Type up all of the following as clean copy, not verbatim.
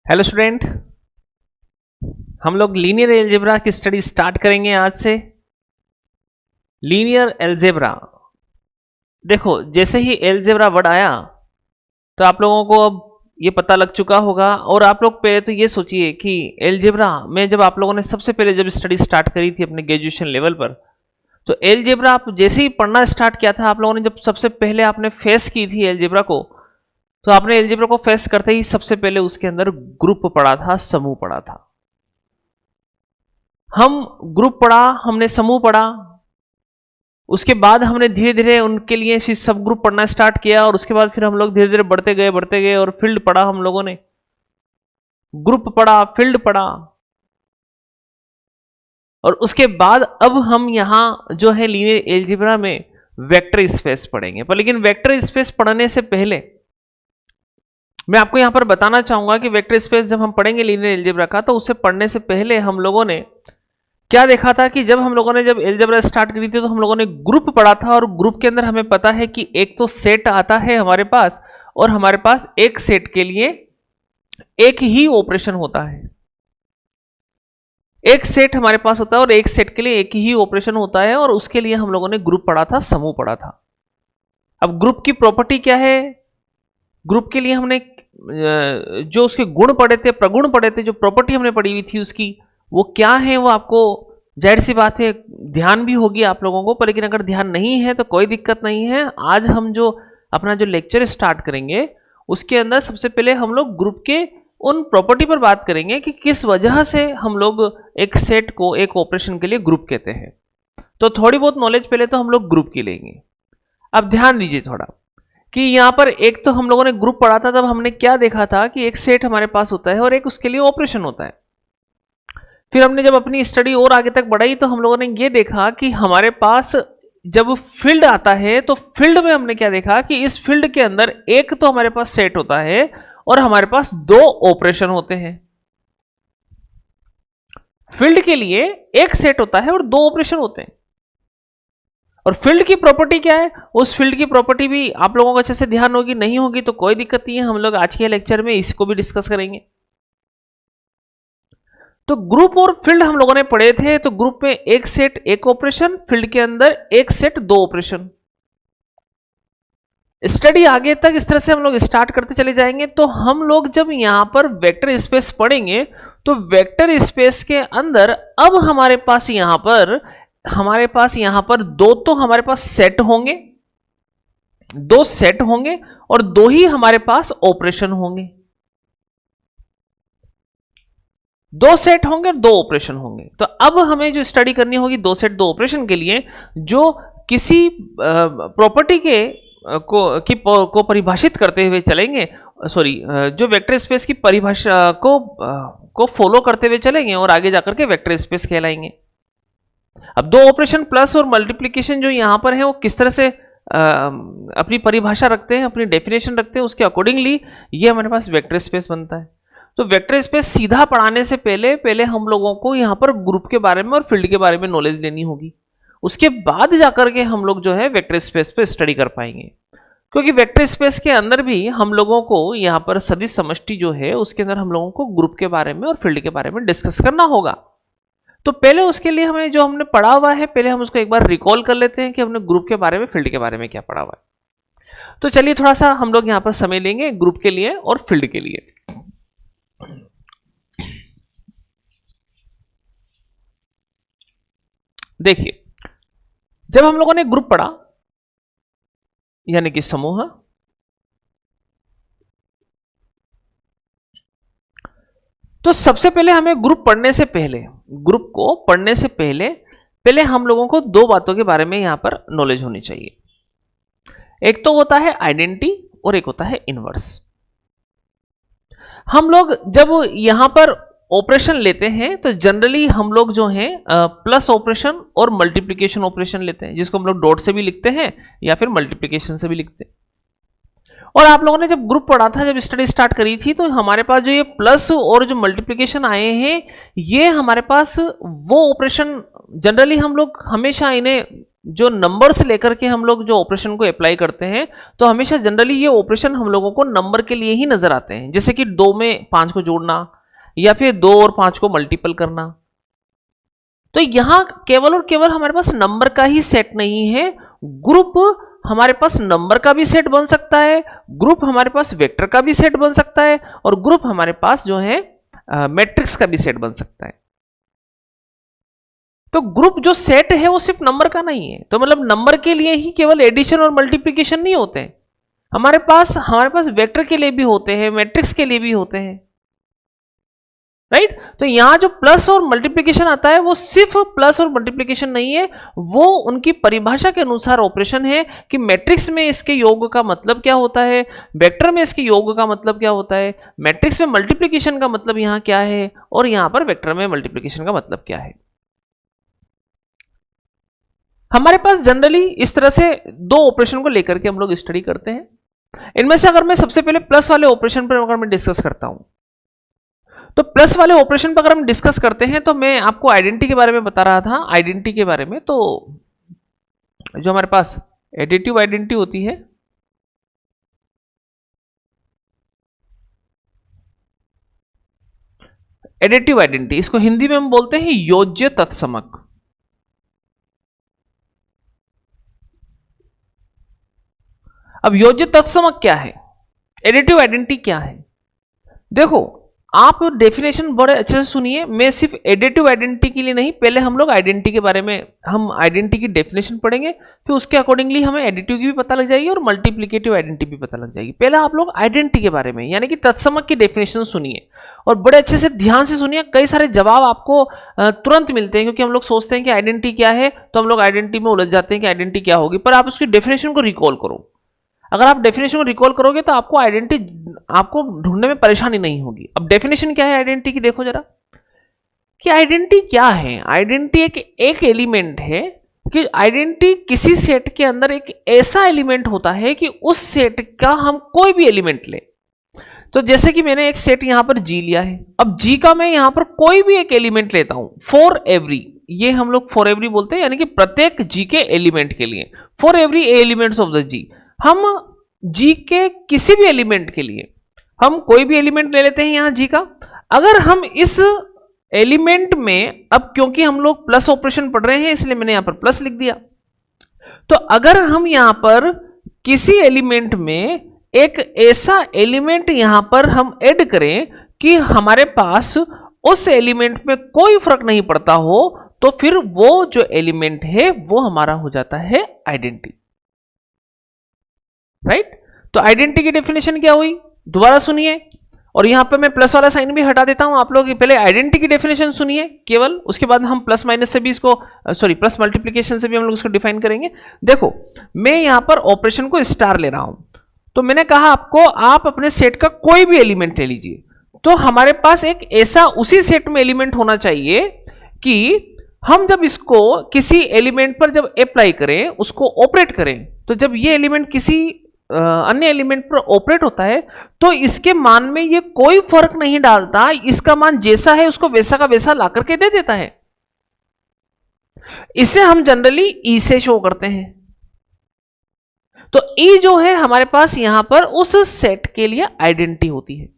Hello student, हम लोग linear algebra की स्टडी स्टार्ट करेंगे आज से। लीनियर एलजेब्रा, देखो जैसे ही एलजेब्रा वर्ड आया तो आप लोगों को अब ये पता लग चुका होगा। और आप लोग पहले तो ये सोचिए कि एलजेब्रा में जब आप लोगों ने सबसे पहले जब स्टडी स्टार्ट करी थी अपने ग्रेजुएशन लेवल पर, तो एलजेब्रा आप जैसे ही पढ़ना स्टार्ट किया था, आप लोगों ने जब सबसे पहले आपने फेस की थी एलजेब्रा को, तो आपने एलजेब्रा को फेस करते ही सबसे पहले उसके अंदर ग्रुप पढ़ा था, समूह पढ़ा था। हम ग्रुप पढ़ा, हमने समूह पढ़ा, उसके बाद हमने धीरे धीरे उनके लिए फिर सब ग्रुप पढ़ना स्टार्ट किया, और उसके बाद फिर हम लोग धीरे धीरे बढ़ते गए और फील्ड पढ़ा। हम लोगों ने ग्रुप पढ़ा, फील्ड पढ़ा, और उसके बाद अब हम यहां जो है लीनियर एलजेब्रा में वेक्टर स्पेस पढ़ेंगे। पर लेकिन वेक्टर स्पेस पढ़ने से पहले मैं आपको यहां पर बताना चाहूंगा कि वेक्टर स्पेस जब हम पढ़ेंगे लीनियर एलजेब्रा का, तो उससे पढ़ने से पहले हम लोगों ने क्या देखा था कि जब हम लोगों ने जब एलजेब्रा स्टार्ट करी थी तो हम लोगों ने ग्रुप पढ़ा था, और ग्रुप के अंदर हमें पता है कि एक तो सेट आता है हमारे पास, और हमारे पास एक सेट के लिए एक ही ऑपरेशन होता है। एक सेट हमारे पास होता है और एक सेट के लिए एक ही ऑपरेशन होता है, और उसके लिए हम लोगों ने ग्रुप पढ़ा था, समूह पढ़ा था। अब ग्रुप की प्रॉपर्टी क्या है? ग्रुप के लिए हमने जो उसके गुण पढ़े थे, प्रगुण पढ़े थे, जो प्रॉपर्टी हमने पढ़ी हुई थी उसकी, वो क्या है वो आपको जाहिर सी बात है ध्यान भी होगी आप लोगों को। पर लेकिन अगर ध्यान नहीं है तो कोई दिक्कत नहीं है। आज हम जो अपना जो लेक्चर स्टार्ट करेंगे उसके अंदर सबसे पहले हम लोग ग्रुप के उन प्रॉपर्टी पर बात करेंगे कि किस वजह से हम लोग एक सेट को एक ऑपरेशन के लिए ग्रुप कहते हैं। तो थोड़ी बहुत नॉलेज पहले तो हम लोग ग्रुप की लेंगे। अब ध्यान दीजिए थोड़ा कि यहां पर एक तो हम लोगों ने ग्रुप पढ़ा था, तब हमने क्या देखा था कि एक सेट हमारे पास होता है और एक उसके लिए ऑपरेशन होता है। फिर हमने जब अपनी स्टडी और आगे तक बढ़ाई तो हम लोगों ने ये देखा कि हमारे पास जब फील्ड आता है तो फील्ड में हमने क्या देखा कि इस फील्ड के अंदर एक तो हमारे पास सेट होता है और हमारे पास दो ऑपरेशन होते हैं। फील्ड के लिए एक सेट होता है और दो ऑपरेशन होते हैं। और फील्ड की प्रॉपर्टी क्या है? उस फील्ड की प्रॉपर्टी भी आप लोगों को अच्छे से ध्यान होगी, नहीं होगी तो कोई दिक्कत नहीं है, हम लोग आज के लेक्चर में इसको भी डिस्कस करेंगे। तो ग्रुप और फील्ड हम लोगों ने पढ़े थे। तो ग्रुप में एक सेट एक ऑपरेशन, फील्ड के अंदर एक सेट दो ऑपरेशन। स्टडी आगे तक इस तरह से हम लोग स्टार्ट करते चले जाएंगे। तो हम लोग जब यहां पर वेक्टर स्पेस पढ़ेंगे तो वेक्टर स्पेस के अंदर अब हमारे पास यहां पर दो तो हमारे पास सेट होंगे, दो सेट होंगे और दो ही हमारे पास ऑपरेशन होंगे। दो सेट होंगे और दो ऑपरेशन होंगे। तो अब हमें जो स्टडी करनी होगी दो सेट दो ऑपरेशन के लिए, जो किसी प्रॉपर्टी को परिभाषित करते हुए चलेंगे, जो वेक्टर स्पेस की परिभाषा को फॉलो करते हुए चलेंगे और आगे जाकर के वेक्टर स्पेस कहलाएंगे। अब दो ऑपरेशन प्लस और मल्टीप्लिकेशन जो यहां पर है वो किस तरह से अपनी परिभाषा रखते हैं, अपनी डेफिनेशन रखते हैं, उसके अकॉर्डिंगली ये हमारे पास वेक्टर स्पेस बनता है। तो वेक्टर स्पेस सीधा पढ़ाने से पहले हम लोगों को यहां पर ग्रुप के बारे में और फील्ड के बारे में नॉलेज लेनी होगी। उसके बाद जाकर के हम लोग जो है वेक्टर स्पेस पे स्टडी कर पाएंगे, क्योंकि वेक्टर स्पेस के अंदर भी हम लोगों को यहां पर सदिश समष्टि जो है उसके अंदर हम लोगों को ग्रुप के बारे में और फील्ड के बारे में डिस्कस करना होगा। तो पहले उसके लिए हमें जो हमने पढ़ा हुआ है पहले हम उसको एक बार रिकॉल कर लेते हैं कि हमने ग्रुप के बारे में फील्ड के बारे में क्या पढ़ा हुआ है। तो चलिए थोड़ा सा हम लोग यहां पर समय लेंगे ग्रुप के लिए और फील्ड के लिए। देखिए, जब हम लोगों ने ग्रुप पढ़ा यानी कि समूह, तो सबसे पहले हमें ग्रुप को पढ़ने से पहले हम लोगों को दो बातों के बारे में यहां पर नॉलेज होनी चाहिए। एक तो होता है आइडेंटिटी और एक होता है इनवर्स। हम लोग जब यहां पर ऑपरेशन लेते हैं तो जनरली हम लोग जो हैं प्लस ऑपरेशन और मल्टीप्लिकेशन ऑपरेशन लेते हैं, जिसको हम लोग डॉट से भी लिखते हैं या फिर मल्टीप्लिकेशन से भी लिखते हैं। और आप लोगों ने जब ग्रुप पढ़ा था, जब स्टडी स्टार्ट करी थी, तो हमारे पास जो ये प्लस और जो मल्टीप्लिकेशन आए हैं, ये हमारे पास वो ऑपरेशन जनरली हम लोग हमेशा इन्हें जो नंबर से लेकर के हम लोग जो ऑपरेशन को अप्लाई करते हैं, तो हमेशा जनरली ये ऑपरेशन हम लोगों को नंबर के लिए ही नजर आते हैं, जैसे कि 2 में 5 को जोड़ना या फिर 2 और 5 को मल्टीपल करना। तो यहां केवल और केवल हमारे पास नंबर का ही सेट नहीं है, ग्रुप हमारे पास नंबर का भी सेट बन सकता है, ग्रुप हमारे पास वेक्टर का भी सेट बन सकता है, और ग्रुप हमारे पास जो है मैट्रिक्स का भी सेट बन सकता है। तो ग्रुप जो सेट है वो सिर्फ नंबर का नहीं है, तो मतलब नंबर के लिए ही केवल एडिशन और मल्टीप्लिकेशन नहीं होते हैं, हमारे पास वेक्टर के लिए भी होते हैं, मैट्रिक्स के लिए भी होते हैं, राइट। तो यहां जो प्लस और मल्टीप्लिकेशन आता है वो सिर्फ प्लस और मल्टीप्लिकेशन नहीं है, वो उनकी परिभाषा के अनुसार ऑपरेशन है कि मैट्रिक्स में इसके योग का मतलब क्या होता है, वेक्टर में इसके योग का मतलब क्या होता है, मैट्रिक्स में मल्टीप्लिकेशन का मतलब यहां क्या है, और यहां पर वेक्टर में मल्टीप्लिकेशन का मतलब क्या है। हमारे पास जनरली इस तरह से 2 ऑपरेशन को लेकर के हम लोग स्टडी करते हैं। इनमें से अगर मैं सबसे पहले प्लस वाले ऑपरेशन पर अगर मैं डिस्कस करता हूं, तो प्लस वाले ऑपरेशन पर अगर हम डिस्कस करते हैं, तो मैं आपको आइडेंटिटी के बारे में बता रहा था, आइडेंटिटी के बारे में। तो जो हमारे पास एडिटिव आइडेंटिटी होती है, एडिटिव आइडेंटिटी, इसको हिंदी में हम बोलते हैं योज्य तत्समक। अब योज्य तत्समक क्या है, एडिटिव आइडेंटिटी क्या है? देखो, आप डेफिनेशन बड़े अच्छे से सुनिए, मैं सिर्फ एडिटिव आइडेंटिटी के लिए नहीं, पहले हम लोग आइडेंटिटी के बारे में, हम आइडेंटिटी की डेफिनेशन पढ़ेंगे, फिर उसके अकॉर्डिंगली हमें एडिटिव की भी पता लग जाएगी और मल्टीप्लिकेटिव आइडेंटिटी भी पता लग जाएगी। पहले आप लोग आइडेंटिटी के बारे में यानी कि तत्समक की डेफिनेशन सुनिए, और बड़े अच्छे से ध्यान से सुनिए, कई सारे जवाब आपको तुरंत मिलते हैं, क्योंकि हम लोग सोचते हैं कि आइडेंटिटी क्या है, तो हम लोग आइडेंटिटी में उलझ जाते हैं कि आइडेंटिटी क्या होगी, पर आप उसकी डेफिनेशन को रिकॉल करो। अगर आप डेफिनेशन को रिकॉल करोगे तो आपको आइडेंटिटी, आपको ढूंढने में परेशानी नहीं होगी। अब डेफिनेशन क्या है आइडेंटिटी की, देखो जरा कि आइडेंटिटी क्या है। आइडेंटिटी एक एलिमेंट है कि आइडेंटिटी किसी सेट के अंदर एक ऐसा एलिमेंट होता है कि उस सेट का हम कोई भी एलिमेंट ले। तो जैसे कि मैंने एक सेट यहां पर जी लिया है, अब जी का मैं यहां पर कोई भी एक एलिमेंट लेता हूं, फॉर एवरी, ये हम लोग फॉर एवरी बोलते हैं, यानी कि प्रत्येक जी के एलिमेंट के लिए, for every elements of the G, हम जी के किसी भी एलिमेंट के लिए हम कोई भी एलिमेंट ले लेते हैं यहां जी का। अगर हम इस एलिमेंट में, अब क्योंकि हम लोग प्लस ऑपरेशन पढ़ रहे हैं इसलिए मैंने यहां पर प्लस लिख दिया, तो अगर हम यहां पर किसी एलिमेंट में एक ऐसा एलिमेंट यहां पर हम ऐड करें कि हमारे पास उस एलिमेंट में कोई फर्क नहीं पड़ता हो, तो फिर वो जो एलिमेंट है वो हमारा हो जाता है आइडेंटिटी, राइट। तो आइडेंटिटी की डेफिनेशन क्या हुई, दोबारा सुनिए, और यहां पे मैं प्लस वाला साइन भी हटा देता हूं, आप लोग पहले आइडेंटिटी की डेफिनेशन सुनिए केवल, उसके बाद हम प्लस माइनस से भी इसको, प्लस मल्टीप्लिकेशन से भी हम लोग इसको डिफाइन करेंगे। देखो, मैं यहां पर ऑपरेशन को स्टार ले रहा हूं, तो मैंने कहा आपको आप अपने सेट का कोई भी एलिमेंट ले लीजिए, तो हमारे पास एक ऐसा उसी सेट में एलिमेंट होना चाहिए कि हम जब इसको किसी एलिमेंट पर जब अप्लाई करें, उसको ऑपरेट करें, तो जब ये एलिमेंट किसी अन्य एलिमेंट पर ऑपरेट होता है तो इसके मान में ये कोई फर्क नहीं डालता, इसका मान जैसा है उसको वैसा का वैसा ला करके दे देता है। इसे हम जनरली ई से शो करते हैं। तो ई जो है हमारे पास यहां पर उस सेट के लिए आइडेंटिटी होती है।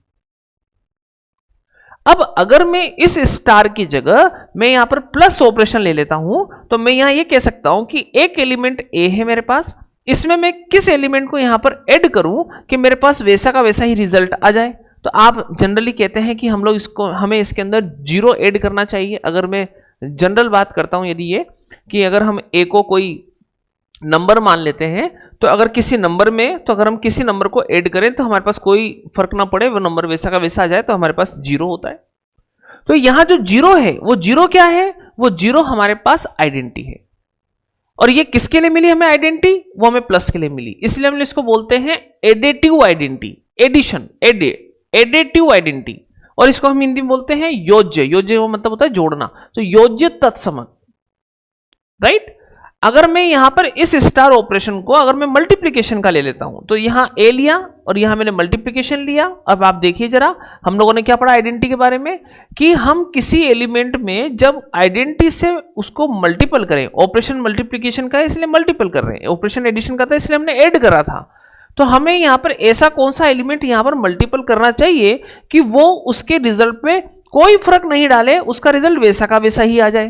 अब अगर मैं इस स्टार की जगह मैं यहां पर प्लस ऑपरेशन ले लेता हूं, तो मैं यहां ये कह सकता हूं कि एक एलिमेंट ए है मेरे पास, इसमें मैं किस एलिमेंट को यहां पर ऐड करूं कि मेरे पास वैसा का वैसा ही रिजल्ट आ जाए। तो आप जनरली कहते हैं कि हम लोग इसको, हमें इसके अंदर 0 ऐड करना चाहिए। अगर मैं जनरल बात करता हूं, यदि ये कि अगर हम ए को कोई नंबर मान लेते हैं, तो अगर किसी नंबर में, तो अगर हम किसी नंबर को ऐड करें तो हमारे पास कोई फर्क ना पड़े, वो नंबर वैसा का वैसा आ जाए, तो हमारे पास 0 होता है। तो यहां जो 0 है वो 0 क्या है, वो 0 हमारे पास आइडेंटिटी है। और ये किसके लिए मिली हमें आइडेंटिटी, वो हमें प्लस के लिए मिली, इसलिए हम इसको बोलते हैं additive identity, addition, additive identity. और इसको हम हिंदी में बोलते हैं योज्य, योज्य वो मतलब होता है जोड़ना, तो योज्य तत्समक, राइट। अगर मैं यहां पर इस स्टार ऑपरेशन को अगर मैं मल्टीप्लीकेशन का ले लेता हूं, तो यहां ए लिया और यहां मैंने मल्टीप्लीकेशन लिया। अब आप देखिए जरा, हम लोगों ने क्या पढ़ा आइडेंटिटी के बारे में, कि हम किसी एलिमेंट में जब आइडेंटिटी से उसको मल्टीपल करें, ऑपरेशन मल्टीप्लीकेशन का है इसलिए मल्टीपल कर रहे हैं, ऑपरेशन एडिशन का था इसलिए हमने ऐड करा था, तो हमें यहां पर ऐसा कौन सा एलिमेंट यहां पर मल्टीपल करना चाहिए कि वो उसके रिजल्ट में कोई फर्क नहीं डाले, उसका रिजल्ट वैसा का वैसा ही आ जाए,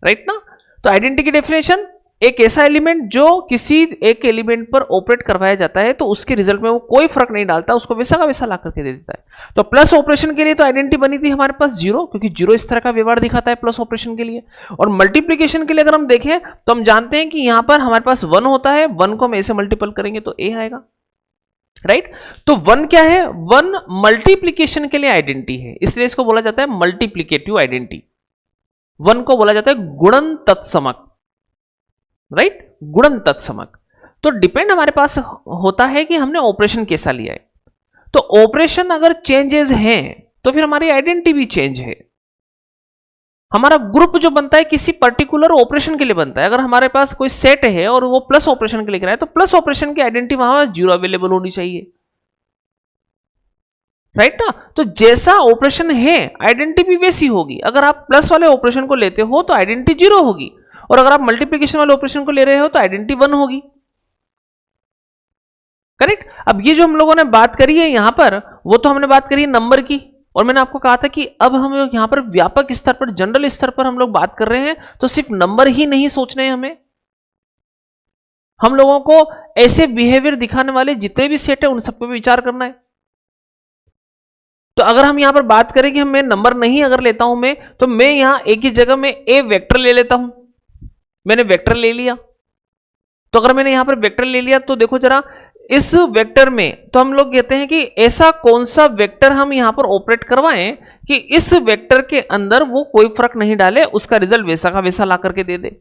राइट ना। तो आइडेंटिटी की डेफिनेशन, एक ऐसा एलिमेंट जो किसी एक एलिमेंट पर ऑपरेट करवाया जाता है तो उसके रिजल्ट में वो कोई फर्क नहीं डालता, उसको वैसा का वैसा ला करके दे देता है। तो प्लस ऑपरेशन के लिए तो आइडेंटिटी बनी थी हमारे पास जीरो, क्योंकि जीरो इस तरह का व्यवहार दिखाता है प्लस ऑपरेशन के लिए। और मल्टीप्लीकेशन के लिए अगर हम देखें तो हम जानते हैं कि यहां पर हमारे पास 1 होता है, 1 को हम ऐसे मल्टीपल करेंगे तो ए आएगा, राइट। तो 1 क्या है, 1 मल्टीप्लीकेशन के लिए आइडेंटिटी है, इसलिए इसको बोला जाता है मल्टीप्लीकेटिव आइडेंटिटी। 1 को बोला जाता है गुणन तत्समक, राइट, गुणन तत्समक। तो डिपेंड हमारे पास होता है कि हमने ऑपरेशन कैसा लिया है। तो ऑपरेशन अगर चेंजेस हैं तो फिर हमारी आइडेंटिटी भी चेंज है। हमारा ग्रुप जो बनता है किसी पर्टिकुलर ऑपरेशन के लिए बनता है। अगर हमारे पास कोई सेट है और वो प्लस ऑपरेशन के लिए कराए तो प्लस ऑपरेशन की आइडेंटिटी वहां जीरो अवेलेबल होनी चाहिए, राइट ना। तो जैसा ऑपरेशन है आइडेंटिटी भी वैसी होगी। अगर आप प्लस वाले ऑपरेशन को लेते हो तो आइडेंटिटी जीरो होगी, और अगर आप मल्टीप्लिकेशन वाले ऑपरेशन को ले रहे हो तो आइडेंटिटी 1 होगी, करेक्ट। अब ये जो हम लोगों ने बात करी है यहां पर, वो तो हमने बात करी है नंबर की, और मैंने आपको कहा था कि अब हम यहां पर व्यापक स्तर पर, जनरल स्तर पर हम लोग बात कर रहे हैं, तो सिर्फ नंबर ही नहीं सोचने हैं हम लोगों को ऐसे बिहेवियर दिखाने वाले जितने भी सेट है उन सब पे विचार करना है। तो अगर हम यहां पर बात करें कि मैं नंबर नहीं अगर लेता हूं मैं, तो मैं यहां एक ही जगह में ए वेक्टर ले लेता हूं, मैंने वेक्टर ले लिया। तो अगर मैंने यहां पर वेक्टर ले लिया तो देखो जरा, इस वेक्टर में तो हम लोग कहते हैं कि ऐसा कौन सा वेक्टर हम यहां पर ऑपरेट करवाएं कि इस वेक्टर के अंदर वो कोई फर्क नहीं डाले, उसका रिजल्ट वैसा का वैसा ला करके दे दे,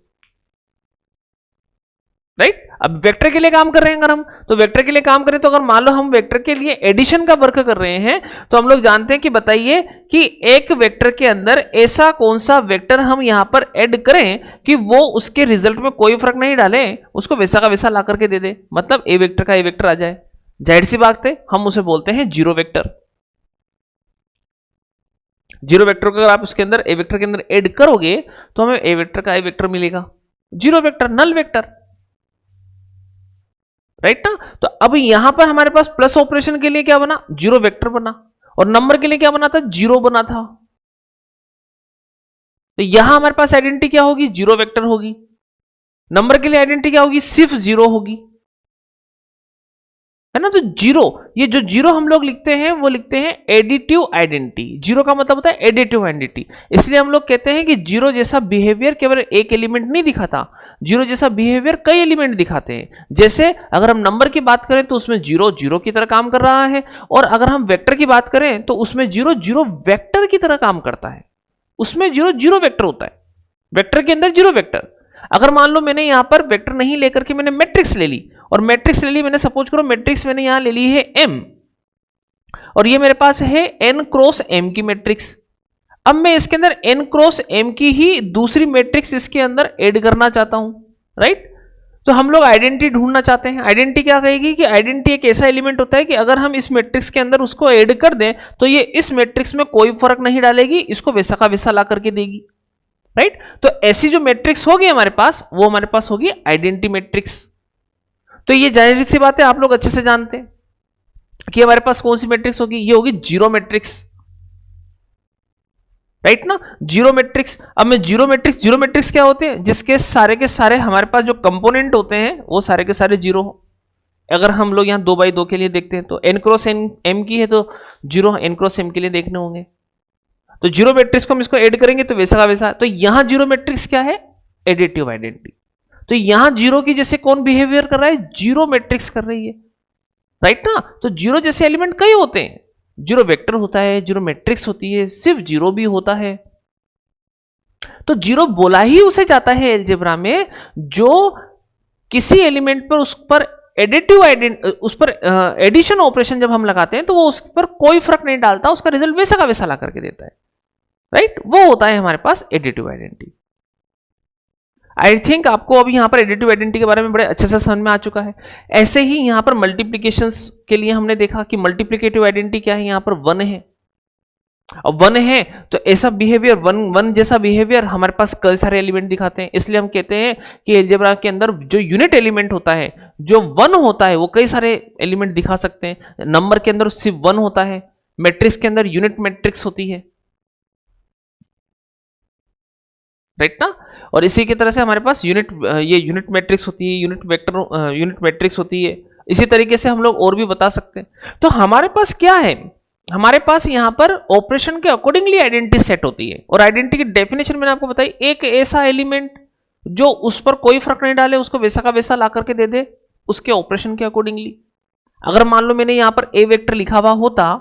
राइट। अब वेक्टर के लिए काम कर रहे हैं अगर हम, तो वेक्टर के लिए काम करें तो अगर मान लो हम वेक्टर के लिए एडिशन का वर्क कर रहे हैं, तो हम लोग जानते हैं कि बताइए कि एक वेक्टर के अंदर ऐसा कौन सा वेक्टर हम यहां पर ऐड करें कि वो उसके रिजल्ट में कोई फर्क नहीं डाले, उसको वैसा का वैसा ला करके दे दे, मतलब ए वेक्टर का ए वेक्टर आ जाए। जाहिर सी बात है हम उसे बोलते हैं जीरो वेक्टर। जीरो वेक्टर को अगर आप उसके अंदर ए वेक्टर के अंदर ऐड करोगे तो हमें ए वेक्टर का ए वेक्टर मिलेगा, zero vector, null vector, right ना। तो अब यहां पर हमारे पास प्लस ऑपरेशन के लिए क्या बना, जीरो वेक्टर बना, और नंबर के लिए क्या बना था, जीरो बना था। तो यहां हमारे पास आइडेंटिटी क्या होगी, जीरो वेक्टर होगी। नंबर के लिए आइडेंटिटी क्या होगी, सिर्फ जीरो होगी, है ना। तो जीरो, ये जो जीरो हम लोग लिखते हैं वो लिखते हैं एडिटिव आइडेंटिटी। जीरो का मतलब होता है एडिटिव आइडेंटिटी, इसलिए हम लोग कहते हैं कि जीरो जैसा बिहेवियर केवल एक एलिमेंट नहीं दिखाता, जीरो जैसा बिहेवियर कई एलिमेंट दिखाते हैं। जैसे अगर हम नंबर की बात करें तो उसमें जीरो जीरो की तरह काम कर रहा है, और अगर हम वेक्टर की बात करें तो उसमें जीरो जीरो वेक्टर की तरह काम करता है, उसमें जीरो जीरो वेक्टर होता है, वेक्टर के अंदर जीरो वेक्टर। अगर मान लो मैंने यहां पर वेक्टर नहीं लेकर के मैंने मैट्रिक्स ले ली, और मैट्रिक्स ले ली मैंने, सपोज करो मैट्रिक्स मैंने यहां ले ली है M, और ये मेरे पास है N क्रॉस M की मैट्रिक्स। अब मैं इसके अंदर N क्रॉस M की ही दूसरी मैट्रिक्स इसके अंदर ऐड करना चाहता हूं, राइट। तो हम लोग आइडेंटिटी ढूंढना चाहते हैं। आइडेंटिटी क्या कहेगी कि आइडेंटिटी एक ऐसा एलिमेंट होता है कि अगर हम इस मैट्रिक्स के अंदर उसको ऐड कर दें तो ये इस मैट्रिक्स में कोई फर्क नहीं डालेगी, इसको वैसा का वैसा ला करके देगी, राइट। तो ऐसी जो मैट्रिक्स होगी हमारे पास, वो हमारे पास होगी आइडेंटिटी मैट्रिक्स। तो ये जाहिर सी बात है आप लोग अच्छे से जानते हैं कि हमारे पास कौन सी मैट्रिक्स होगी, ये होगी जीरो मैट्रिक्स, राइट ना, जीरो मैट्रिक्स। अब मैं जीरो मैट्रिक्स क्या होते हैं, जिसके सारे के सारे हमारे पास जो कंपोनेंट होते हैं वो सारे के सारे जीरो हो। अगर हम लोग यहां 2x2 के लिए देखते हैं तो n क्रॉस m की है तो जीरो n क्रॉस m के लिए देखने होंगे। तो जीरो मैट्रिक्स को हम इसको ऐड करेंगे तो वैसा का वैसा। तो यहां जीरो मैट्रिक्स क्या है, एडिटिव आइडेंटिटी। तो यहां जीरो की जैसे कौन बिहेवियर कर रहा है, जीरो मैट्रिक्स कर रही है, राइट ना। तो जीरो जैसे एलिमेंट कई होते हैं, जीरो वेक्टर होता है, जीरो मैट्रिक्स होती है, सिर्फ जीरो भी होता है। तो जीरो बोला ही उसे जाता है अलजेब्रा में जो किसी एलिमेंट पर उस पर उस पर एडिशन ऑपरेशन जब हम लगाते हैं तो वो उस पर कोई फर्क नहीं डालता, उसका रिजल्ट वैसा का वैसा ला करके देता है, राइट। वो होता है हमारे पास एडिटिव आइडेंटिटी। आई थिंक आपको अभी यहाँ पर एडिटिव आइडेंटिटी के बारे में बड़े अच्छे से समझ में आ चुका है। ऐसे ही यहाँ पर मल्टीप्लीकेशंस के लिए हमने देखा कि मल्टीप्लिकेटिव आइडेंटिटी क्या है, यहाँ पर 1 है। अब 1 है तो ऐसा बिहेवियर, वन जैसा बिहेवियर हमारे पास कई सारे एलिमेंट दिखाते हैं। इसलिए हम कहते हैं कि अलजेब्रा के अंदर जो यूनिट एलिमेंट होता है, जो 1 होता है, वो कई सारे एलिमेंट दिखा सकते हैं। नंबर के अंदर सिर्फ 1 होता है, मैट्रिक्स के अंदर यूनिट मैट्रिक्स होती है, राइट ना। और इसी की तरह से हमारे पास यूनिट मैट्रिक्स होती है, यूनिट मैट्रिक्स होती है। इसी तरीके से हम लोग और भी बता सकते हैं। तो हमारे पास क्या है, हमारे पास यहाँ पर ऑपरेशन के अकॉर्डिंगली आइडेंटिटी सेट होती है। और आइडेंटिटी की डेफिनेशन मैंने आपको बताई, एक ऐसा एलिमेंट जो उस पर कोई फर्क नहीं डाले, उसको वैसा का वैसा ला करके दे दे उसके ऑपरेशन के अकॉर्डिंगली। अगर मान लो मैंने यहाँ पर ए वेक्टर लिखा हुआ होता,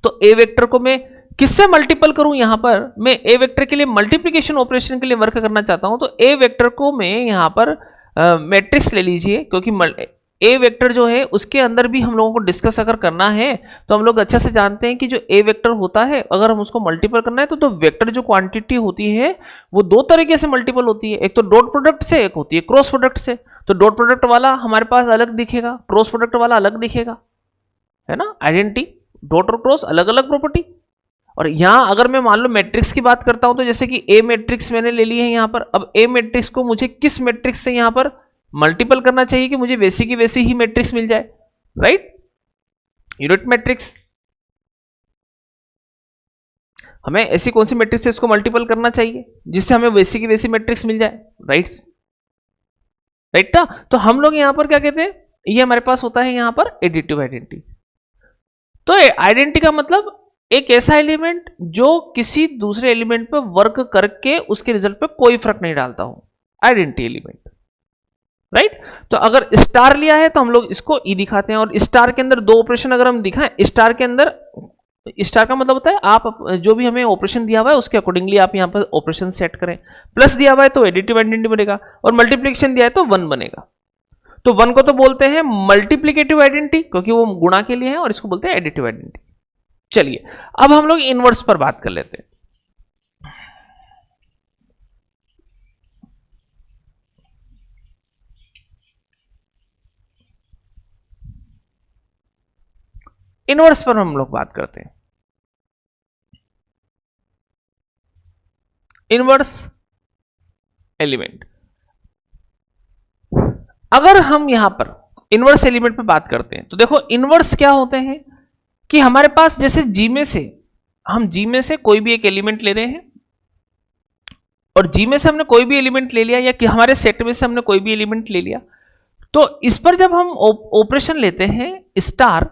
तो ए वेक्टर को मैं किससे मल्टीपल करूं, यहां पर मैं ए वेक्टर के लिए मल्टीप्लिकेशन ऑपरेशन के लिए वर्क करना चाहता हूं, तो ए वेक्टर को मैं यहां पर मैट्रिक्स ले लीजिए, क्योंकि ए वेक्टर जो है उसके अंदर भी हम लोगों को डिस्कस अगर करना है तो हम लोग अच्छे से जानते हैं कि जो ए वेक्टर होता है, अगर हम उसको मल्टीपल करना है तो वेक्टर जो क्वांटिटी होती है वो 2 तरीके से मल्टीपल होती है। एक तो डॉट प्रोडक्ट से, एक होती है क्रॉस प्रोडक्ट से। तो डॉट प्रोडक्ट वाला हमारे पास अलग दिखेगा, क्रॉस प्रोडक्ट वाला अलग दिखेगा, है ना। आइडेंटिटी डॉट और क्रॉस अलग अलग प्रॉपर्टी। और यहां अगर मैं मान लो मैट्रिक्स की बात करता हूं, तो जैसे कि ए मैट्रिक्स मैंने ले ली है यहां पर। अब ए मैट्रिक्स को मुझे किस मैट्रिक्स से यहां पर मल्टीपल करना चाहिए कि मुझे वैसी की वैसी ही मैट्रिक्स मिल जाए, राइट। यूनिट मैट्रिक्स, हमें ऐसी कौन सी मैट्रिक्स से इसको मल्टीपल करना चाहिए जिससे हमें वैसी की वैसी मैट्रिक्स मिल जाए, राइट, राइट ना। तो हम लोग यहां पर क्या कहते हैं, ये हमारे पास होता है यहां पर एडिटिव आइडेंटिटी। तो आइडेंटिटी का मतलब एक ऐसा एलिमेंट जो किसी दूसरे एलिमेंट पर वर्क करके उसके रिजल्ट पे कोई फर्क नहीं डालता हो, आइडेंटिटी एलिमेंट, राइट। तो अगर स्टार लिया है तो हम लोग इसको ई दिखाते हैं। और स्टार के अंदर 2 ऑपरेशन अगर हम दिखाएं, स्टार के अंदर, स्टार का मतलब होता है आप जो भी हमें ऑपरेशन दिया हुआ है उसके अकॉर्डिंगली आप यहां पर ऑपरेशन सेट करें। प्लस दिया हुआ है तो एडिटिव आइडेंटिटी बनेगा, और मल्टीप्लिकेशन दिया है तो 1 बनेगा। तो 1 को तो बोलते हैं मल्टीप्लिकेटिव आइडेंटिटी, क्योंकि वो गुणा के लिए है, और इसको बोलते हैं एडिटिव आइडेंटिटी। चलिए अब हम लोग इनवर्स पर बात कर लेते हैं। इनवर्स पर हम लोग बात करते हैं। इनवर्स एलिमेंट, अगर हम यहां पर इनवर्स एलिमेंट पर बात करते हैं तो देखो इनवर्स क्या होते हैं कि हमारे पास जैसे जी में से, हम जी में से कोई भी एक एलिमेंट ले रहे हैं, और जी में से हमने कोई भी एलिमेंट ले लिया, या कि हमारे सेट में से हमने कोई भी एलिमेंट ले लिया, तो इस पर जब हम ऑपरेशन लेते हैं स्टार,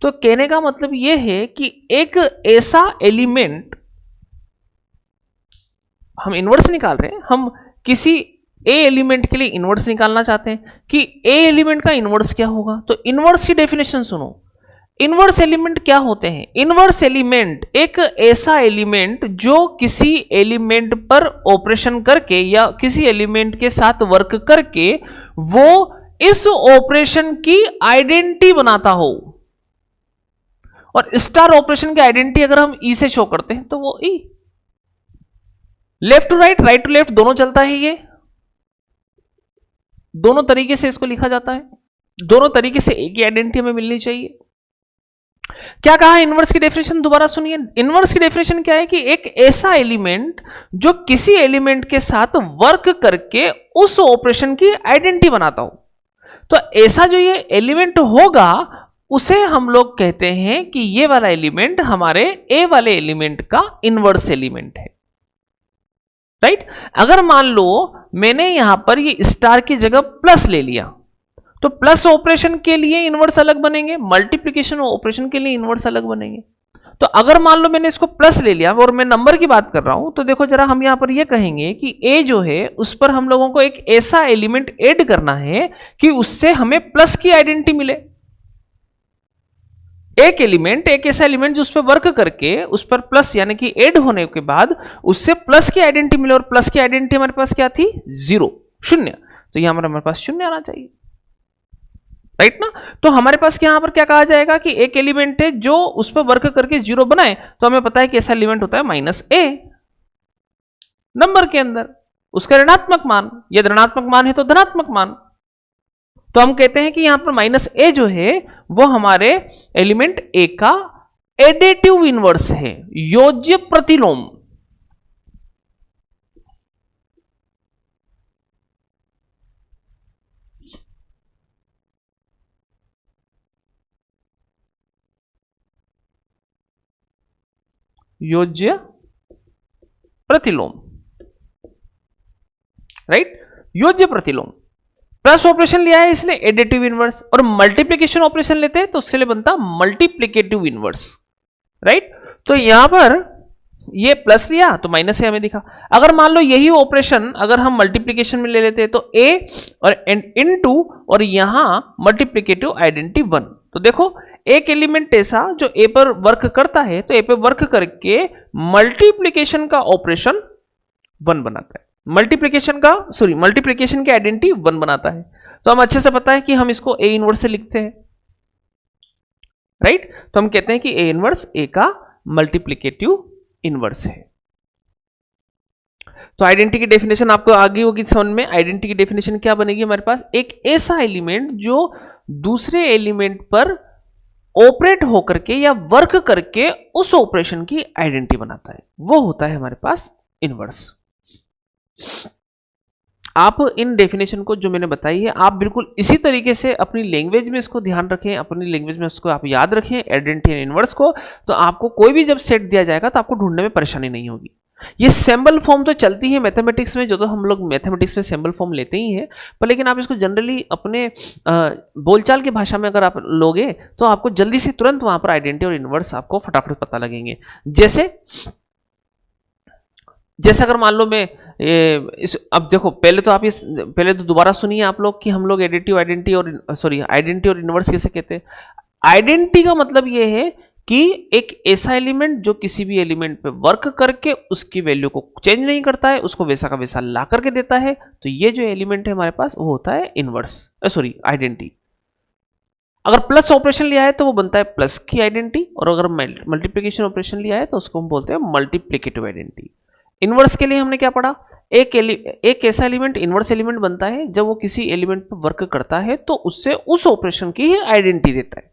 तो कहने का मतलब यह है कि एक ऐसा एलिमेंट हम इनवर्स निकाल रहे हैं, हम किसी ए एलिमेंट के लिए इनवर्स निकालना चाहते हैं कि ए एलिमेंट का इनवर्स क्या होगा। तो इनवर्स की डेफिनेशन सुनो, इनवर्स एलिमेंट क्या होते हैं। इनवर्स एलिमेंट एक ऐसा एलिमेंट जो किसी एलिमेंट पर ऑपरेशन करके या किसी एलिमेंट के साथ वर्क करके वो इस ऑपरेशन की आइडेंटिटी बनाता हो। और स्टार ऑपरेशन की आइडेंटिटी अगर हम ई से शो करते हैं तो वो E, left to right, right to left दोनों चलता है, ये दोनों तरीके से इसको लिखा जाता है, दोनों तरीके से एक ही आइडेंटिटी हमें मिलनी चाहिए। क्या कहा इनवर्स की डेफिनेशन, दोबारा सुनिए। इनवर्स की डेफिनेशन क्या है कि एक ऐसा एलिमेंट जो किसी एलिमेंट के साथ वर्क करके उस ऑपरेशन की आइडेंटिटी बनाता हो। तो ऐसा जो ये एलिमेंट होगा उसे हम लोग कहते हैं कि ये वाला एलिमेंट हमारे ए वाले एलिमेंट का इनवर्स एलिमेंट है, राइट। अगर मान लो मैंने यहां पर ये स्टार की जगह प्लस ले लिया, तो प्लस ऑपरेशन के लिए इनवर्स अलग बनेंगे, मल्टीप्लिकेशन ऑपरेशन के लिए इनवर्स अलग बनेंगे। तो अगर मान लो मैंने इसको प्लस ले लिया और मैं नंबर की बात कर रहा हूं, तो देखो जरा हम यहां पर ये कहेंगे कि ए जो है उस पर हम लोगों को एक ऐसा एलिमेंट ऐड करना है कि उससे हमें प्लस की आइडेंटिटी मिले। एक एलिमेंट, एक ऐसा एलिमेंट जो उस पर वर्क करके उस पर प्लस यानी कि ऐड होने के बाद उससे प्लस की आइडेंटिटी मिले, और प्लस की आइडेंटिटी हमारे पास क्या थी, 0, 0। तो यहां पर हमारे पास 0 आना चाहिए, राइट ना। तो हमारे पास यहां पर क्या कहा जाएगा कि एक एलिमेंट है जो उस पर वर्क करके 0 बनाए, तो हमें पता है कि ऐसा एलिमेंट होता है -a नंबर के अंदर, उसका ऋणात्मक मान, यदि ऋणात्मक मान है तो धनात्मक मान। तो हम कहते हैं कि यहां पर माइनस ए जो है वो हमारे एलिमेंट ए का एडिटिव इनवर्स है, योज्य प्रतिलोम। योज्य प्रतिलोम, राइट, योज्य प्रतिलोम। प्लस ऑपरेशन लिया है इसलिए एडिटिव इनवर्स, और मल्टीप्लिकेशन ऑपरेशन लेते हैं तो उससे लिए बनता मल्टीप्लिकेटिव इनवर्स, राइट। तो यहां पर ये प्लस लिया तो माइनस है हमें दिखा। अगर मान लो यही ऑपरेशन अगर हम मल्टीप्लिकेशन में ले लेते हैं तो ए और इनटू और यहां मल्टीप्लिकेटिव आइडेंटिटी 1, तो देखो एक एलिमेंट ऐसा जो ए पर वर्क करता है तो ए पर वर्क करके मल्टीप्लिकेशन का ऑपरेशन 1 बनाता है, मल्टीप्लिकेशन की आइडेंटिटी 1 बनाता है। तो हम अच्छे से पता है कि हम इसको ए इनवर्स से लिखते हैं, राइट। तो हम कहते हैं कि ए इनवर्स ए का मल्टीप्लिकेटिव इनवर्स है। तो आइडेंटिटी की डेफिनेशन आपको आगे होगी समझ में। आइडेंटिटी की डेफिनेशन क्या बनेगी हमारे पास, एक ऐसा एलिमेंट जो दूसरे एलिमेंट पर ऑपरेट होकर के या वर्क करके उस ऑपरेशन की आइडेंटिटी बनाता है, वो होता है हमारे पास इनवर्स। आप इन डेफिनेशन को जो मैंने बताई है आप बिल्कुल इसी तरीके से अपनी लैंग्वेज में इसको ध्यान रखें, अपनी लैंग्वेज में इसको आप याद रखें आइडेंटिटी एंड इनवर्स को। तो आपको कोई भी जब सेट दिया जाएगा तो आपको ढूंढने में परेशानी नहीं होगी। ये सिंबल फॉर्म तो चलती है मैथमेटिक्स में, जो तो हम लोग मैथमेटिक्स में सिंबल फॉर्म लेते ही हैं, पर लेकिन आप इसको जनरली अपने बोलचाल की भाषा में अगर आप लोगे तो आपको जल्दी से तुरंत वहां पर आइडेंटिटी और इनवर्स आपको फटाफट पता लगेंगे। जैसे अगर मान लो मैं अब देखो पहले तो दोबारा सुनिए आप लोग कि हम लोग आइडेंटिटी और इनवर्स कैसे कहते हैं। आइडेंटिटी का मतलब ये है कि एक ऐसा एलिमेंट जो किसी भी एलिमेंट पे वर्क करके उसकी वैल्यू को चेंज नहीं करता है, उसको वैसा का वैसा ला करके देता है, तो ये जो एलिमेंट है हमारे पास वो होता है आइडेंटिटी। अगर प्लस ऑपरेशन लिया है तो वो बनता है प्लस की आइडेंटिटी, और अगर मल्टीप्लिकेशन ऑपरेशन लिया है तो उसको हम बोलते हैं मल्टीप्लिकेटिव आइडेंटिटी। इनवर्स के लिए हमने क्या पढ़ा, एक ऐसा एलिमेंट इनवर्स एलिमेंट बनता है जब वो किसी एलिमेंट पर वर्क करता है तो उससे उस ऑपरेशन की ही आइडेंटिटी देता है।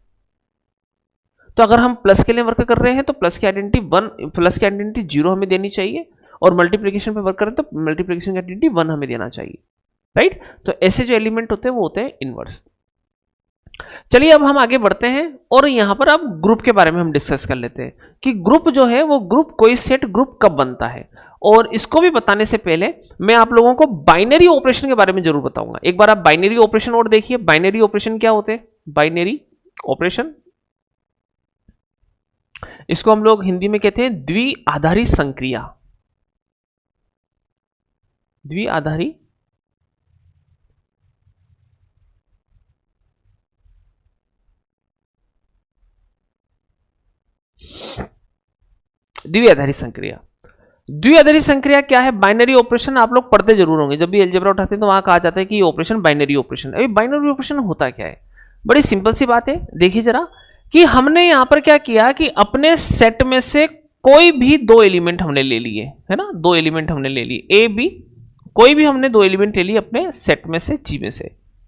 तो अगर हम प्लस के लिए वर्क कर रहे हैं तो प्लस की आइडेंटिटी 0 हमें देनी चाहिए, और मल्टीप्लिकेशन पे वर्क करें तो मल्टीप्लिकेशन की आइडेंटिटी 1 हमें देना चाहिए, राइट। तो ऐसे जो एलिमेंट होते हैं वो होते हैं इनवर्स। चलिए अब हम आगे बढ़ते हैं और यहां पर अब ग्रुप के बारे में हम डिस्कस कर लेते हैं कि ग्रुप जो है वो कोई सेट ग्रुप कब बनता है। और इसको भी बताने से पहले मैं आप लोगों को बाइनरी ऑपरेशन के बारे में जरूर बताऊंगा। एक बार आप बाइनरी ऑपरेशन और देखिए, बाइनरी ऑपरेशन क्या होते हैं। बाइनरी ऑपरेशन, इसको हम लोग हिंदी में कहते हैं द्विआधारी संक्रिया। द्विआधारी संक्रिया। द्विआधारी संक्रिया क्या है? बाइनरी ऑपरेशन आप लोग पढ़ते जरूर होंगे, जब भी अलजेब्रा उठाते हैं तो वहां कहा जाता है कि ये ऑपरेशन बाइनरी ऑपरेशन। अभी बाइनरी ऑपरेशन होता क्या है? बड़ी सिंपल सी बात है, देखिए जरा कि हमने यहां पर क्या किया कि अपने सेट में से कोई भी 2 एलिमेंट हमने ले लिए, है ना, 2 एलिमेंट हमने ले लिए, ए बी, कोई भी हमने 2 एलिमेंट ले लिए अपने सेट में से, जी में से,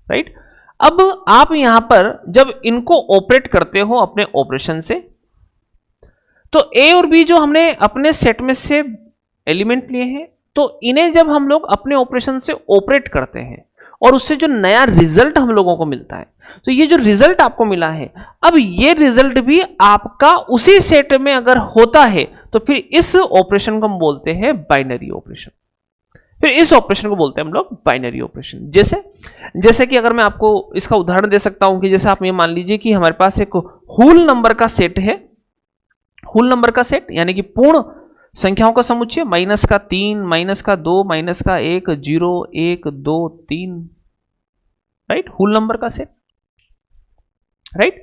राइट। अब आप यहां पर जब इनको ऑपरेट करते हो अपने ऑपरेशन से, तो ए और बी जो हमने अपने सेट में से एलिमेंट लिए हैं, तो इन्हें जब हम लोग अपने ऑपरेशन से ऑपरेट करते हैं और उससे जो नया रिजल्ट हम लोगों को मिलता है, तो ये जो रिजल्ट आपको मिला है, अब ये रिजल्ट भी आपका उसी सेट में अगर होता है तो फिर इस ऑपरेशन को हम बोलते हैं बाइनरी ऑपरेशन। फिर इस ऑपरेशन को बोलते हैं हम लोग बाइनरी ऑपरेशन। जैसे कि अगर मैं आपको इसका उदाहरण दे सकता हूं कि जैसे आप ये मान लीजिए कि हमारे पास एक होल नंबर का सेट है, होल नंबर का सेट यानी कि पूर्ण संख्याओं का समुच्चय, -3, -2, -1, 0, 1, 2, 3, राइट, होल नंबर का सेट, राइट।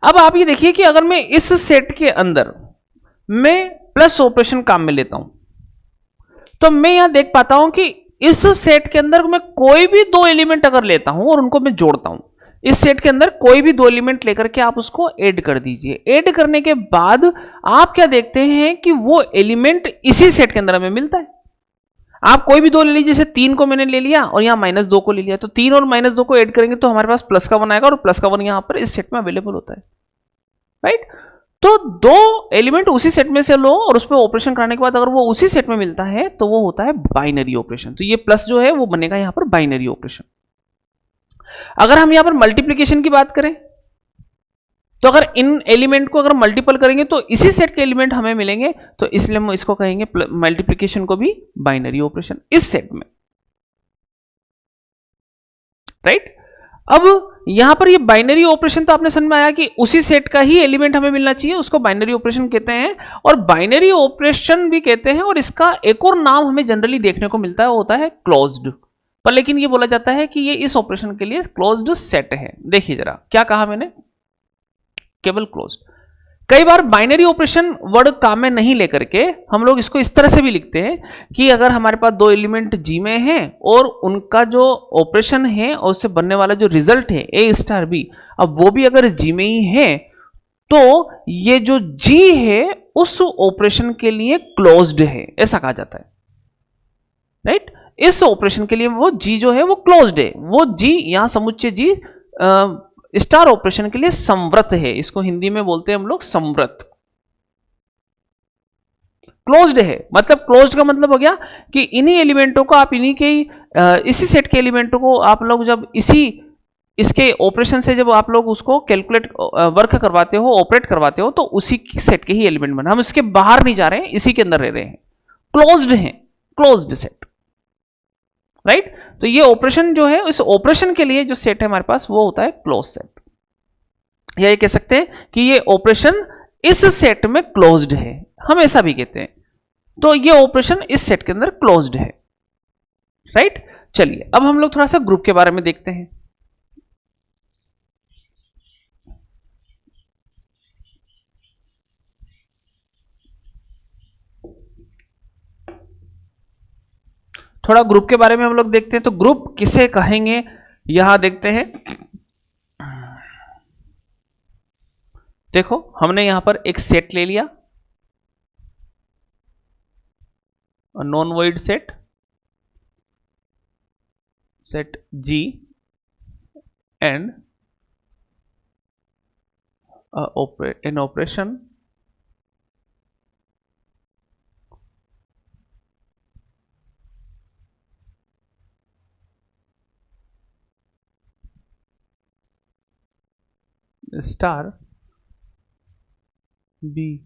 अब आप ये देखिए कि अगर मैं इस सेट के अंदर मैं प्लस ऑपरेशन काम में लेता हूं, तो मैं यहां देख पाता हूं कि इस सेट के अंदर मैं कोई भी 2 एलिमेंट अगर लेता हूं और उनको मैं जोड़ता हूं, इस सेट के अंदर कोई भी 2 एलिमेंट लेकर के आप उसको ऐड कर दीजिए। ऐड करने के बाद आप क्या देखते हैं कि वो एलिमेंट इसी सेट के अंदर हमें मिलता है। आप कोई भी दो ले लीजिए, जैसे 3 को मैंने ले लिया और यहाँ -2 को ले लिया, तो 3 और -2 को ऐड करेंगे तो हमारे पास प्लस का 1 आएगा और प्लस का 1 यहाँ पर इस सेट में अवेलेबल होता है, राइट। तो दो एलिमेंट उसी सेट में से लो और उस पर ऑपरेशन कराने के बाद अगर वो उसी सेट में मिलता है तो वो होता है बाइनरी ऑपरेशन। तो ये प्लस जो है वो बनेगा यहाँ पर बाइनरी ऑपरेशन। अगर हम यहाँ पर मल्टीप्लीकेशन की बात करें तो अगर इन एलिमेंट को अगर मल्टीपल करेंगे तो इसी सेट के एलिमेंट हमें मिलेंगे, तो इसलिए हम इसको कहेंगे मल्टीप्लीकेशन को भी बाइनरी ऑपरेशन इस सेट में, राइट। अब यहां पर ये बाइनरी ऑपरेशन तो आपने समझ में आया कि उसी सेट का ही एलिमेंट हमें मिलना चाहिए, उसको बाइनरी ऑपरेशन कहते हैं और बाइनरी ऑपरेशन भी कहते हैं। और इसका एक और नाम हमें जनरली देखने को मिलता है, होता है क्लोज्ड, पर लेकिन ये बोला जाता है कि ये इस ऑपरेशन के लिए क्लोज्ड सेट है। देखिए जरा क्या कहा मैंने, केवल क्लोज्ड। कई बार बाइनरी ऑपरेशन वर्ड काम में नहीं लेकर के हम लोग इसको इस तरह से भी लिखते हैं कि अगर हमारे पास दो एलिमेंट जी में हैं और उनका जो ऑपरेशन है और उससे बनने वाला जो रिजल्ट है ए स्टार बी, अब वो भी अगर जी में ही है तो ये जो जी है उस ऑपरेशन के लिए क्लोज्ड है, ऐसा कहा जाता है, राइट। इस ऑपरेशन के लिए वो जी जो है वो क्लोज्ड है, वो जी यहां समुच्चय जी स्टार ऑपरेशन के लिए संव्रत है, इसको हिंदी में बोलते हैं हम लोग संव्रत। क्लोज्ड है मतलब, क्लोज्ड का मतलब हो गया कि इन्हीं एलिमेंटों को आप इन्हीं के इसी सेट के एलिमेंटों को आप लोग जब इसके ऑपरेशन से जब आप लोग उसको कैलकुलेट वर्क करवाते हो, ऑपरेट करवाते हो, तो उसी सेट के ही एलिमेंट बना, हम इसके बाहर नहीं जा रहे हैं, इसी के अंदर रह रहे हैं, क्लोज्ड है, क्लोज्ड सेट, राइट। तो ये ऑपरेशन जो है, इस ऑपरेशन के लिए जो सेट है हमारे पास वो होता है क्लोज सेट, या ये कह सकते हैं कि ये ऑपरेशन इस सेट में क्लोज्ड है, हम ऐसा भी कहते हैं। तो ये ऑपरेशन इस सेट के अंदर क्लोज्ड है, राइट। चलिए अब हम लोग थोड़ा सा ग्रुप के बारे में देखते हैं। थोड़ा ग्रुप के बारे में हम लोग देखते हैं। तो ग्रुप किसे कहेंगे यहां देखते हैं। देखो हमने यहां पर एक सेट ले लिया, non void set, set G and an operation star B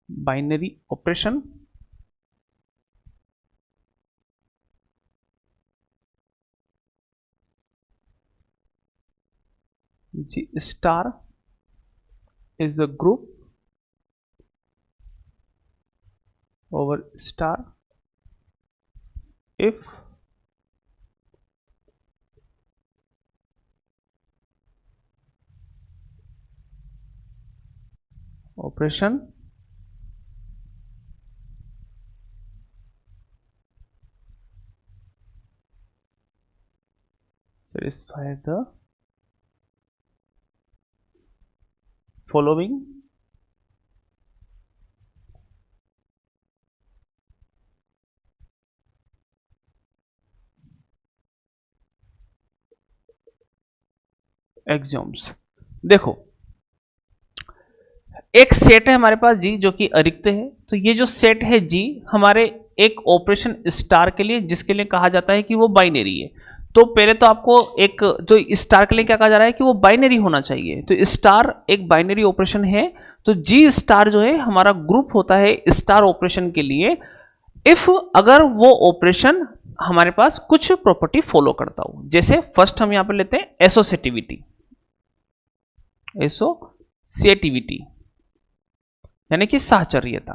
binary operation G star is a group over star if operation satisfy the following एक्सियोम्स। देखो एक सेट है हमारे पास जी जो कि अरिक्त है, तो ये जो सेट है जी हमारे एक ऑपरेशन स्टार के लिए, जिसके लिए कहा जाता है कि वो बाइनरी है। तो पहले तो आपको एक जो स्टार के लिए क्या कहा जा रहा है कि वो बाइनरी होना चाहिए, तो स्टार एक बाइनरी ऑपरेशन है। तो जी स्टार जो है हमारा ग्रुप होता है स्टार ऑपरेशन के लिए इफ अगर वो ऑपरेशन हमारे पास कुछ प्रॉपर्टी फॉलो करता हो। जैसे फर्स्ट हम यहां पर लेते हैं एसोसिएटिविटी, एसोसिएटिविटी यानी कि साहचर्यता।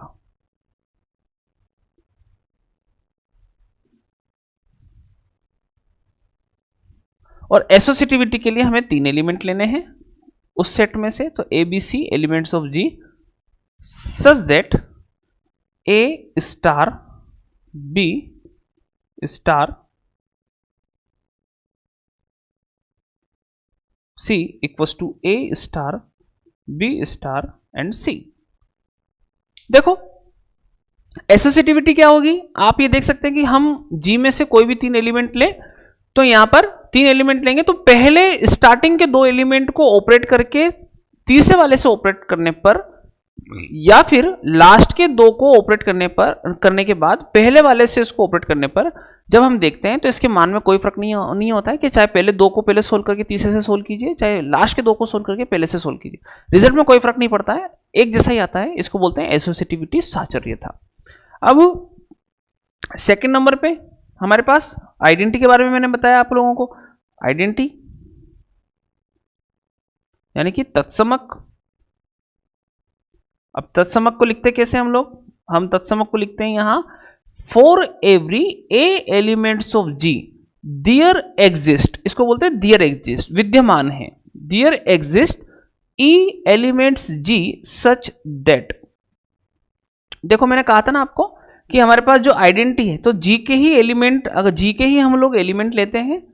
और एसोसिएटिविटी के लिए हमें 3 एलिमेंट लेने हैं उस सेट में से, तो A B C elements of G such that A star B star C equals to A star B star and C। देखो एसोसिएटिविटी क्या होगी, आप ये देख सकते हैं कि हम G में से कोई भी 3 एलिमेंट ले, तो यहां पर 3 एलिमेंट लेंगे तो पहले स्टार्टिंग के 2 एलिमेंट को ऑपरेट करके तीसरे वाले से ऑपरेट करने पर, या फिर लास्ट के 2 को ऑपरेट करने के बाद पहले वाले से उसको ऑपरेट करने पर जब हम देखते हैं तो इसके मान में कोई फर्क नहीं होता है कि चाहे पहले 2 को पहले सोल्व करके तीसरे से सोल्व कीजिए, चाहे लास्ट के 2 को सोल्व करके पहले से सोल्व कीजिए, रिजल्ट में कोई फर्क नहीं पड़ता है, एक जैसा ही आता है। इसको बोलते हैं एसोसिएटिविटी साहचर्यता। अब सेकंड नंबर पे हमारे पास आइडेंटिटी के बारे में मैंने बताया आप लोगों को, आइडेंटिटी यानी कि तत्समक। अब तत्समक को लिखते कैसे हम तत्समक को लिखते हैं यहां, for every A elements of G there exist, इसको बोलते हैं देयर एग्जिस्ट, विद्यमान है, there exist E elements G such that. देखो मैंने कहा था ना आपको कि हमारे पास जो आइडेंटिटी है, तो जी के ही एलिमेंट, अगर जी के ही हम लोग एलिमेंट लेते हैं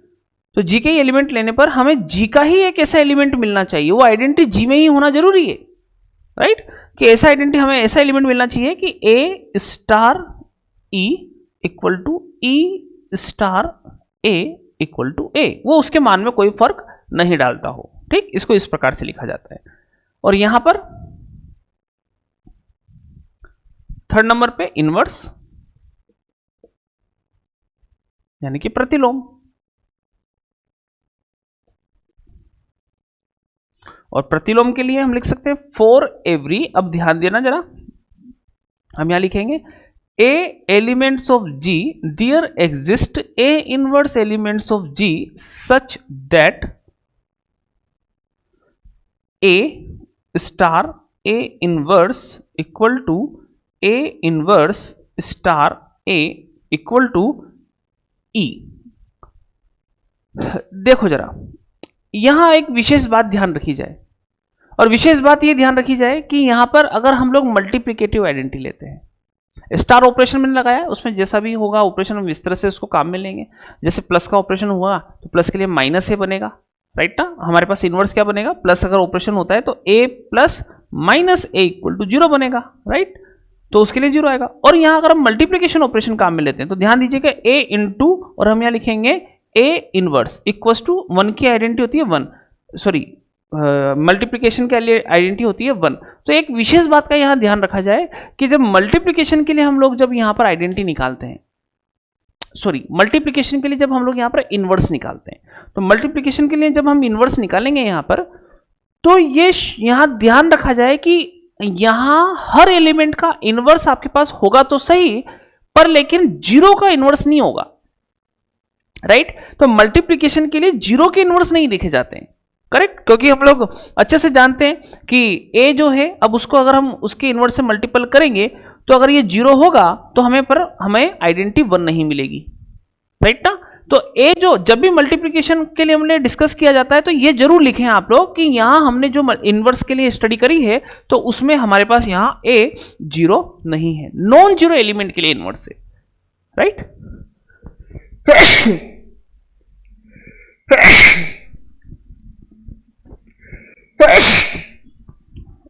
तो जी के ही एलिमेंट लेने पर हमें जी का ही एक ऐसा एलिमेंट मिलना चाहिए, वो आइडेंटिटी जी में ही होना जरूरी है, राइट, कि ऐसा आइडेंटिटी हमें ऐसा एलिमेंट मिलना चाहिए कि A star E equal to E star A equal to A, वो उसके मान में कोई फर्क नहीं डालता हो, ठीक, इसको इस प्रकार से लिखा जाता है। और यहां पर थर्ड नंबर पे इनवर्स यानी कि प्रतिलोम, और प्रतिलोम के लिए हम लिख सकते हैं फॉर एवरी, अब ध्यान देना जरा, हम यहां लिखेंगे A elements of G there exist A inverse elements of G such that A star A inverse equal to A inverse star A equal to E. देखो जरा यहां एक विशेष बात ध्यान रखी जाए, और विशेष बात यह ध्यान रखी जाए कि यहां पर अगर हम लोग मल्टीप्लिकेटिव आइडेंटिटी लेते हैं, स्टार ऑपरेशन मैंने लगाया, उसमें जैसा भी होगा ऑपरेशन हम इस तरह से उसको काम में लेंगे, जैसे प्लस का ऑपरेशन हुआ तो प्लस के लिए माइनस ए बनेगा, राइट ना, हमारे पास इनवर्स क्या बनेगा, प्लस अगर ऑपरेशन होता है तो A plus minus A equal to 0 बनेगा, राइट, तो उसके लिए 0 आएगा। और यहां अगर हम मल्टीप्लिकेशन ऑपरेशन काम में लेते हैं तो ध्यान दीजिएगा ए इंटू, और हम यहां लिखेंगे ए इनवर्स इक्वल्स टू 1 की आइडेंटिटी होती है 1, सॉरी मल्टीप्लिकेशन के लिए आइडेंटिटी होती है 1। तो एक विशेष बात का यहां ध्यान रखा जाए कि जब मल्टीप्लिकेशन के लिए हम लोग जब यहां पर आइडेंटिटी निकालते हैं, सॉरी मल्टीप्लिकेशन के लिए जब हम लोग यहां पर इनवर्स निकालते हैं, तो मल्टीप्लिकेशन के लिए जब हम इनवर्स निकालेंगे यहां पर, तो ये यहां ध्यान रखा जाए कि यहां हर एलिमेंट का इनवर्स आपके पास होगा तो सही, पर लेकिन 0 का इनवर्स नहीं होगा, राइट, तो मल्टीप्लिकेशन के लिए 0 के इनवर्स नहीं देखे जाते हैं, करेक्ट, क्योंकि हम लोग अच्छे से जानते हैं कि a जो है, अब उसको अगर हम उसके इनवर्स से मल्टीपल करेंगे तो अगर ये 0 होगा तो हमें आइडेंटिटी 1 नहीं मिलेगी, राइट ना। तो a जो जब भी मल्टीप्लिकेशन के लिए हमने डिस्कस किया जाता है तो ये जरूर लिखें आप लोग कि यहां हमने जो इनवर्स के लिए स्टडी करी है तो उसमें हमारे पास यहां a 0 नहीं है, नॉन जीरो एलिमेंट के लिए इनवर्स है, राइट।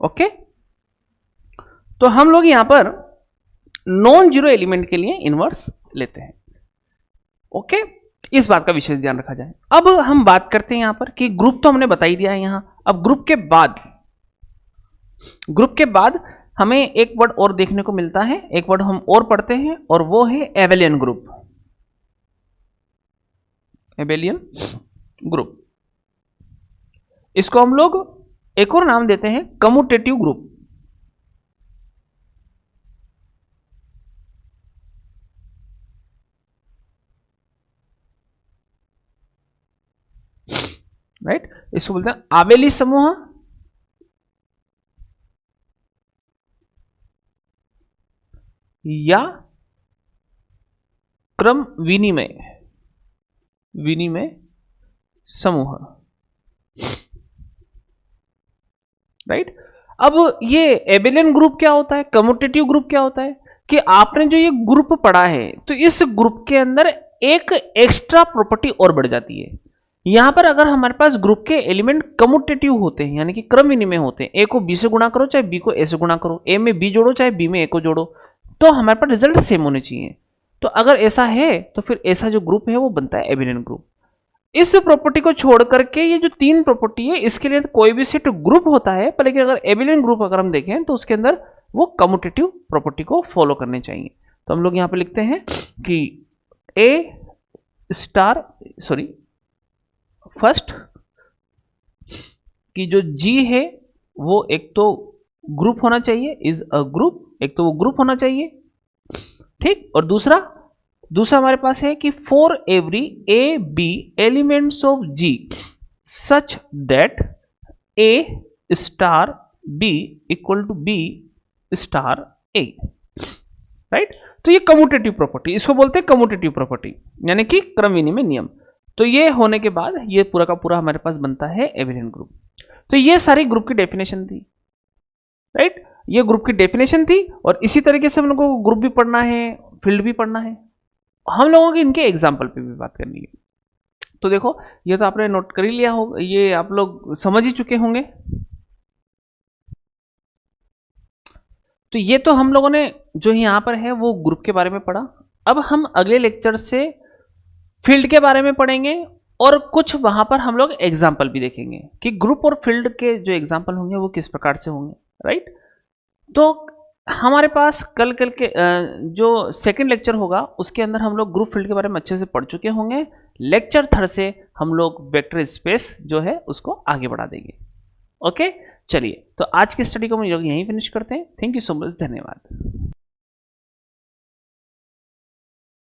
ओके, तो हम लोग यहां पर नॉन जीरो एलिमेंट के लिए इनवर्स लेते हैं, ओके, इस बात का विशेष ध्यान रखा जाए। अब हम बात करते हैं यहां पर कि ग्रुप तो हमने बता ही दिया है यहां, अब ग्रुप के बाद हमें एक वर्ड और देखने को मिलता है, एक वर्ड हम और पढ़ते हैं और वो है एबेलियन ग्रुप। एबेलियन ग्रुप, इसको हम लोग एक और नाम देते हैं कम्यूटेटिव ग्रुप। राइट, इसको बोलते हैं आबेली समूह या क्रम विनिमय समूह, राइट। अब ये एबेलियन ग्रुप क्या होता है, कम्यूटेटिव ग्रुप क्या होता है कि आपने जो ये ग्रुप पढ़ा है तो इस ग्रुप के अंदर एक एक्स्ट्रा प्रॉपर्टी और बढ़ जाती है यहां पर अगर हमारे पास ग्रुप के एलिमेंट कम्यूटेटिव होते हैं, यानी कि क्रम विनिमय होते हैं, ए को बी से गुणा करो चाहे बी को ए से गुणा करो, ए में बी जोड़ो चाहे बी में ए को जोड़ो, तो हमारे पास रिजल्ट सेम होने चाहिए। तो अगर ऐसा है तो फिर ऐसा जो ग्रुप है वो बनता है एबिलियन ग्रुप। इस प्रॉपर्टी को छोड़ करके ये जो तीन प्रॉपर्टी है इसके लिए कोई भी सेट ग्रुप होता है, पर लेकिन अगर एबिलियन ग्रुप अगर हम देखें तो उसके अंदर वो कम्यूटेटिव प्रॉपर्टी को फॉलो करने चाहिए। तो हम लोग यहां पे लिखते हैं कि ए स्टार सॉरी फर्स्ट कि जो जी है वो एक तो ग्रुप होना चाहिए, इज अ ग्रुप, एक तो वो ग्रुप होना चाहिए, ठीक। और दूसरा हमारे पास है कि for every A B elements of G such that A star B equal to B star A, right. तो ये कम्यूटेटिव प्रॉपर्टी, इसको बोलते हैं कम्यूटेटिव प्रॉपर्टी, यानी कि क्रम विनिमय नियम। तो ये होने के बाद ये पूरा का पूरा हमारे पास बनता है एबिलियन ग्रुप। तो ये सारी ग्रुप की डेफिनेशन थी, राइट। ये ग्रुप की डेफिनेशन थी और इसी तरीके से हम लोगों को ग्रुप भी पढ़ना है, फील्ड भी पढ़ना है, हम लोगों की इनके एग्जाम्पल पे भी बात करनी है। तो देखो ये तो आपने नोट कर ही लिया होगा, ये आप लोग समझ ही चुके होंगे। तो ये तो हम लोगों ने जो यहां पर है वो ग्रुप के बारे में पढ़ा। अब हम अगले लेक्चर से फील्ड के बारे में पढ़ेंगे और कुछ वहां पर हम लोग एग्जाम्पल भी देखेंगे कि ग्रुप और फील्ड के जो एग्जाम्पल होंगे वो किस प्रकार से होंगे, राइट। तो हमारे पास कल के जो सेकंड लेक्चर होगा उसके अंदर हम लोग ग्रुप फील्ड के बारे में अच्छे से पढ़ चुके होंगे। लेक्चर थर्ड से हम लोग वेक्टर स्पेस जो है उसको आगे बढ़ा देंगे। ओके, चलिए तो आज की स्टडी को हम लोग यहीं फिनिश करते हैं। थैंक यू सो मच, धन्यवाद।